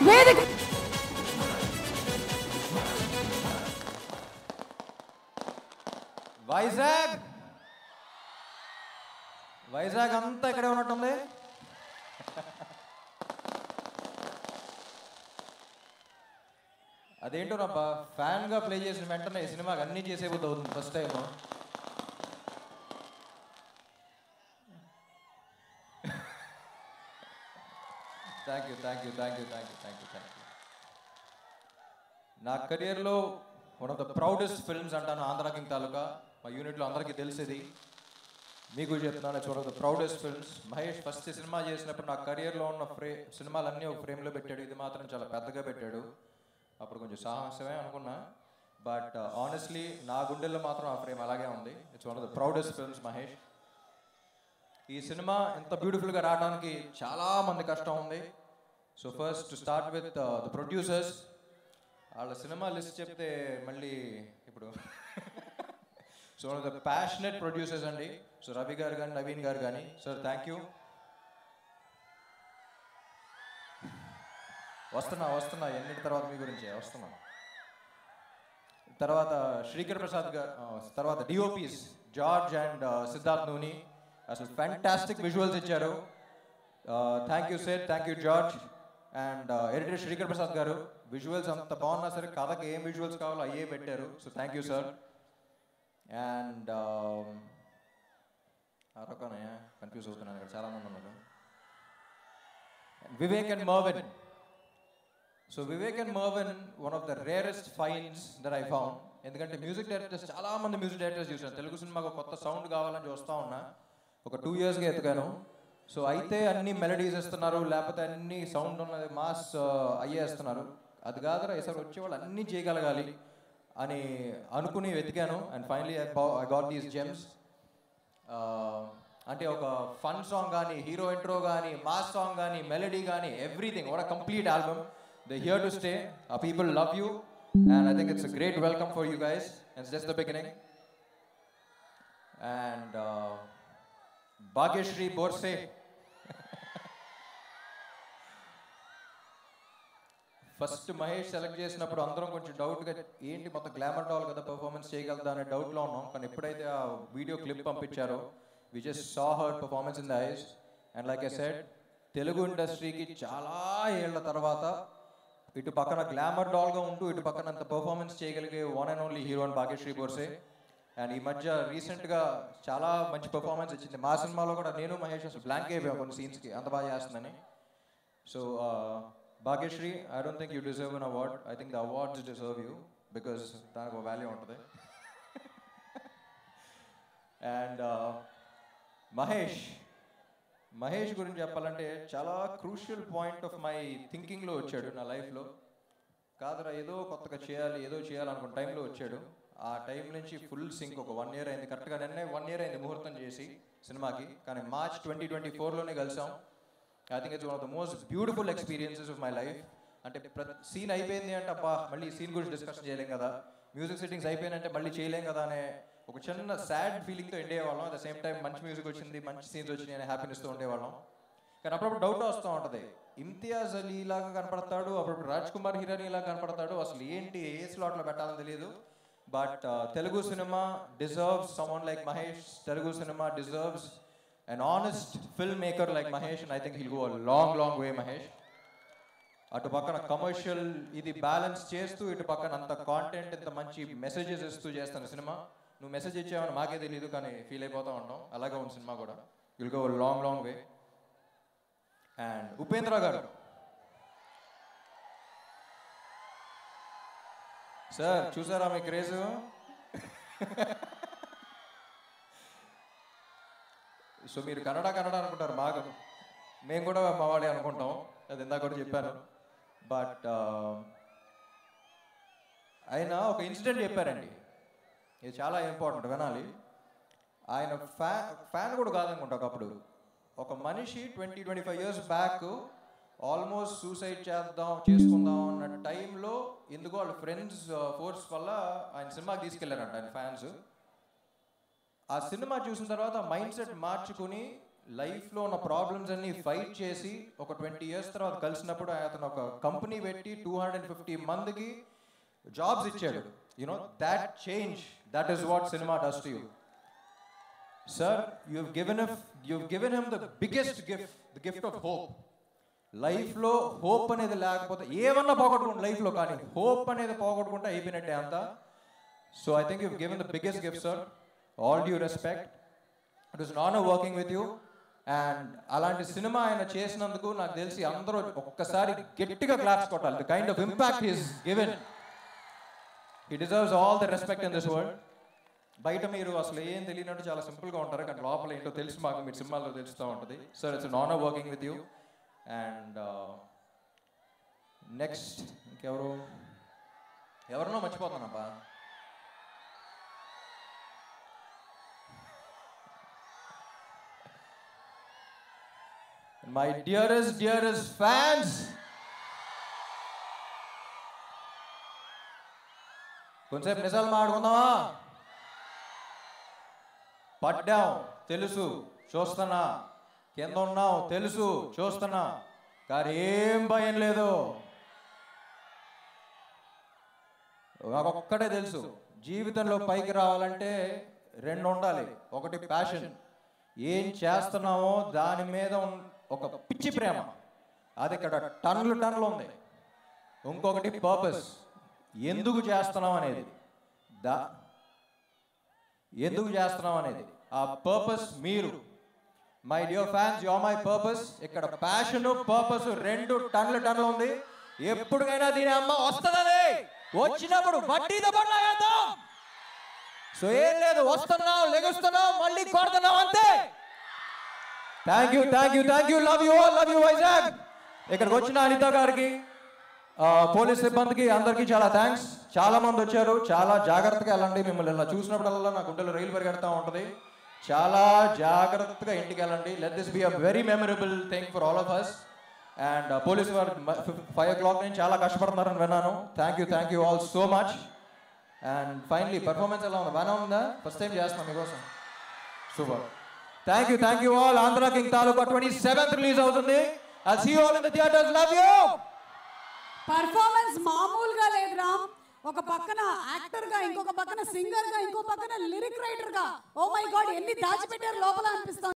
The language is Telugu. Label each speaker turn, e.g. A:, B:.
A: వేదిక
B: వైజాగ్ అంతా ఇక్కడే ఉన్నట్టుంది. అదేంటో నబ్బా, ఫ్యాన్గా ప్లే చేసిన వెంటనే ఈ సినిమాకి అన్నీ చేసేబుద్ధి అవుతుంది first time. Thank you thank you thank you thank you thank you thank you. నా కెరియర్లో one of the proudest films అంటాను ఆంధ్ర కింగ్ తాలూకా. మా యూనిట్లో అందరికీ తెలిసేది, మీకు చెప్తున్నాను, it's one of the proudest films. Mahesh first cinema చేసినప్పుడు నా కెరియర్లో ఉన్న సినిమాలన్నీ ఒక ఫ్రేమ్లో పెట్టాడు. ఇది మాత్రం చాలా పెద్దగా పెట్టాడు. అప్పుడు కొంచెం సాహసమే అనుకున్నా, బట్ ఆనెస్ట్లీ నా గుండెల్లో మాత్రం ఆ ఫ్రేమ్ అలాగే ఉంది. It's one of the proudest films Mahesh. ఈ సినిమా ఇంత బ్యూటిఫుల్గా రావడానికి చాలా మంది కష్టం ఉంది. So first to start with the producers. వాళ్ళ సినిమా లిస్ట్ చెప్తే మళ్ళీ ఇప్పుడు so one of the passionate producers అండి. సో రవి గారు కానీ నవీన్ గారు కానీ, సార్ థ్యాంక్ యూ. వస్తున్నా ఎన్నిటి తర్వాత మీ గురించి వస్తున్నా. తర్వాత శ్రీకర్ ప్రసాద్ గారు, తర్వాత డిఓపీస్ జార్జ్ అండ్ సిద్ధార్థ్ నూని అసలు ఫ్యాంటాస్టిక్ విజువల్స్ ఇచ్చారు. Thank you sir, thank you George. And editor Srikar Prasad గారు, విజువల్స్ అంత బాగున్నా సరే కథకి ఏం విజువల్స్ కావాలో అయ్యే పెట్టారు. So thank you sir. And రకనయ్య కన్ఫ్యూజ్ అవుతున్నాను, ఇక్కడ చాలామంది ఉన్నారు. Vivek and Mervin. So Vivek and Mervin one of the rarest finds that I found. ఎందుకంటే మ్యూజిక్ డైరెక్టర్స్ చాలామంది మ్యూజిక్ డైరెక్టర్స్ చూసాను. తెలుగు సినిమాకు కొత్త సౌండ్ కావాలని చూస్తూ ఉన్నా, ఒక 2 yearsగా ఎత్తుకాను. సో అయితే అన్ని మెలడీస్ ఇస్తున్నారు, లేకపోతే అన్ని సౌండ్ ఉన్నది మాస్ అయ్యేస్తున్నారు. అది కాదురా, ఈసారి వచ్చేవాళ్ళు అన్నీ చేయగలగాలి అని అనుకుని వెతికాను. And finally I got these gems. అంటే ఒక ఫన్ సాంగ్ కానీ, హీరో ఇంట్రో కానీ, మాస్ సాంగ్ కానీ, మెలడీ కానీ, everything. What a complete album. They here to stay. People love you and I think it's a great welcome for you guys. It's just the beginning. And Bhagyashri Borse. First Mahesh select చేసినప్పుడు అందరం కొంచెం డౌట్గా, ఏంటి మొత్తం గ్లామర్ డాల్ కదా, పర్ఫార్మెన్స్ చేయగలదా అనే డౌట్లో ఉన్నాం. కానీ ఎప్పుడైతే ఆ వీడియో క్లిప్ పంపించారో, we just saw her performance in the eyes. And like I said, Telugu ఇండస్ట్రీకి చాలా ఏళ్ల తర్వాత ఇటు పక్కన గ్లామర్ డాల్గా ఉంటూ ఇటు పక్కన అంత పర్ఫార్మెన్స్ చేయగలిగే వన్ అండ్ ఓన్లీ హీరో అని భాగ్యశ్రీ బోర్సే. అండ్ ఈ మధ్య రీసెంట్గా చాలా మంచి పర్ఫార్మెన్స్ ఇచ్చింది. మా సినిమాలో కూడా నేను మహేష్ అసలు బ్లాంక్ అయిపోయాం కొన్ని సీన్స్కి, అంత బాగా చేస్తుందని. So Bhagyashri, I don't think you deserve an award. I think the awards deserve you, because దానికి ఒక వాల్యూ ఉంటుంది. అండ్ మహేష్ గురించి చెప్పాలంటే చాలా క్రూషియల్ పాయింట్ ఆఫ్ మై థింకింగ్లో వచ్చాడు నా లైఫ్లో. కాదురా ఏదో కొత్తగా చేయాలి, ఏదో చేయాలనుకున్న టైంలో వచ్చాడు. ఆ టైం నుంచి ఫుల్ సింక్. ఒక 1 year అయింది, కరెక్ట్గా నిన్నే 1 year అయింది ముహూర్తం చేసి సినిమాకి. కానీ March 2024లోనే కలిసాం. I think it's one of the most beautiful experiences of my life. అంటే సీన్ అయిపోయింది అంటే అబ్బా మళ్ళీ ఈ సీన్ గురించి డిస్కషన్ చేయలేం కదా, మ్యూజిక్ సెట్టింగ్స్ అయిపోయినంటే మళ్ళీ చేయలేం కదా అనే ఒక చిన్న సాడ్ ఫీలింగ్తో ఉండేవాళ్ళం. అట్ ద సేమ్ టైం మంచి మ్యూజిక్ వచ్చింది, మంచి సీన్స్ వచ్చినాయి అనే హ్యాపీనెస్తో ఉండేవాళ్ళం. కానీ అప్పుడప్పుడు డౌట్ వస్తూ ఉంటుంది, ఇమ్తియాజ్ అలీ లాగా కనపడతాడు, అప్పుడప్పుడు రాజ్ కుమార్ హిరానీ లాగా కనపడతాడు, అసలు ఏంటి ఏ స్లాట్లో పెట్టాలని తెలియదు. But Telugu cinema deserves someone like Mahesh. Telugu cinema deserves an honest filmmaker like Mahesh, and I think he'll go a long way, Mahesh. అటు పక్కన కమర్షియల్ ఇది బ్యాలెన్స్ చేస్తూ, ఇటు పక్కన అంత కాంటెంట్, ఇంత మంచి మెసేజెస్ ఇస్తూ చేస్తాను సినిమా. నువ్వు మెసేజ్ ఇచ్చావని మాకే తెలియదు, కానీ ఫీల్ అయిపోతూ ఉంటాం. అలాగే ఉంది సినిమా కూడా. Will go long way. And Upendra గారు, సార్ చూసారా మీ క్రేజ్? సో మీరు కన్నడ అనుకుంటారు బాగా, మేము కూడా మా వాడే అనుకుంటాం, అది ఇందాక కూడా చెప్పాను. బట్ ఆయన ఒక ఇన్సిడెంట్ చెప్పారండి, ఇది చాలా ఇంపార్టెంట్, వినాలి. ఆయన ఫ్యాన్ కూడా కాదనుకుంటా. ఒకప్పుడు ఒక మనిషి 20-25 years బ్యాక్ ఆల్మోస్ట్ సూసైడ్ చేసుకుందాం అన్న టైంలో ఎందుకో వాళ్ళ ఫ్రెండ్స్ ఫోర్స్ వల్ల ఆయన సినిమాకి తీసుకెళ్లారంట ఆయన ఫ్యాన్స్. ఆ సినిమా చూసిన తర్వాత మైండ్ సెట్ మార్చుకుని లైఫ్లో ఉన్న ప్రాబ్లమ్స్ అన్ని ఫైట్ చేసి ఒక 20 years తర్వాత కలిసినప్పుడు అతను ఒక కంపెనీ పెట్టి 250 మందికి జాబ్స్ ఇచ్చాడు. You know that change, that is what cinema does to you. Sir, you've given him the biggest gift, the gift of hope. లైఫ్లో హోప్ అనేది లేకపోతే ఏమన్నా పోగొట్టుకుంటే లైఫ్లో, కానీ హోప్ అనేది పోగొట్టుకుంటే అయిపోయినట్టే అంతా. So I think you've given the biggest gift, sir. All due respect. It was an honor working with you. And అలాంటి సినిమా ఆయన చేసినందుకు నాకు తెలిసి అందరూ ఒక్కసారి గట్టిగా క్లాప్స్ కొట్టాలి. The kind of impact he's given, he deserves all the respect in this world. బయట మీరు అసలు ఏం తెలియనట్టు చాలా సింపుల్గా ఉంటారు, కానీ లోపల ఏంటో తెలిసి మాకు మీరు సినిమాల్లో తెలుస్తూ ఉంటుంది. Sir, it's an honor working with you. And next ఎవరినో మర్చిపోతానబ్బా. My dearest fans, కొంచెంసేపు నిజాలు మాట్లాడుకుందామా? పడ్డాం తెలుసు, చూస్తున్నా. కింద ఉన్నాం తెలుసు, చూస్తున్నా. కానీ ఏం భయం లేదు. ఒక్కటే తెలుసు, జీవితంలో పైకి రావాలంటే 2 ఉండాలి. ఒకటి ప్యాషన్, ఏం చేస్తున్నామో దాని మీద ఒక పిచ్చి ప్రేమ, అది ఇక్కడ టన్నులు ఉంది. ఇంకొకటి పర్పస్, ఎందుకు చేస్తున్నాం అనేది. ఎందుకు చేస్తున్నాం అనేది ఆ పర్పస్ మీరు. My dear fans, you are my purpose. ఇక్కడ ప్యాషన్ పర్పస్ 2 టన్నులు ఉంది. ఎప్పుడుకైనా దీని అమ్మ వస్తుందని, వచ్చినప్పుడు వడ్డీతో పడలాగేద్దాం. సో ఏం లేదు, వస్తున్నాం, లెగుస్తున్నాం, మళ్ళీ కొడుతున్నాం, అంతే. Thank you, love you all, love you Vizag. ఇక్కడికి వచ్చిన అనిత గారికి, పోలీస్ సిబ్బందికి, అందరికీ చాలా థ్యాంక్స్. చాలా మంది వచ్చారు. చాలా జాగ్రత్తగా వెళ్ళండి. మిమ్మల్ని ఇలా చూసినప్పుడల్లా నా గుండెలో రైలు పరిగెడతా ఉంటుంది. చాలా జాగ్రత్తగా ఇంటికి వెళ్ళండి. Let this be a very memorable thing for all of us. And police వారు 5 o'clock నుంచి చాలా కష్టపడుతున్నారని విన్నాను. Thank you all so much. And finally performance ఎలా ఉంది? బాగానే ఉందా? ఫస్ట్ టైం చేస్తున్నాం మీకోసం. Super. Thank you all. Andhra king Taluka 27th release అవుతుంది. I see you all in the theatres. Love you.
A: Performance మామూలుగా లేదు రామ్. ఒక పక్కన యాక్టర్ గా, ఇంకొక పక్కన సింగర్ గా, ఇంకో పక్కన లిరిక్ రైటర్ గా. ఓ మై గాడ్, ఎన్ని దాచిపెట్టారు లోపల అనిపిస్తుంది.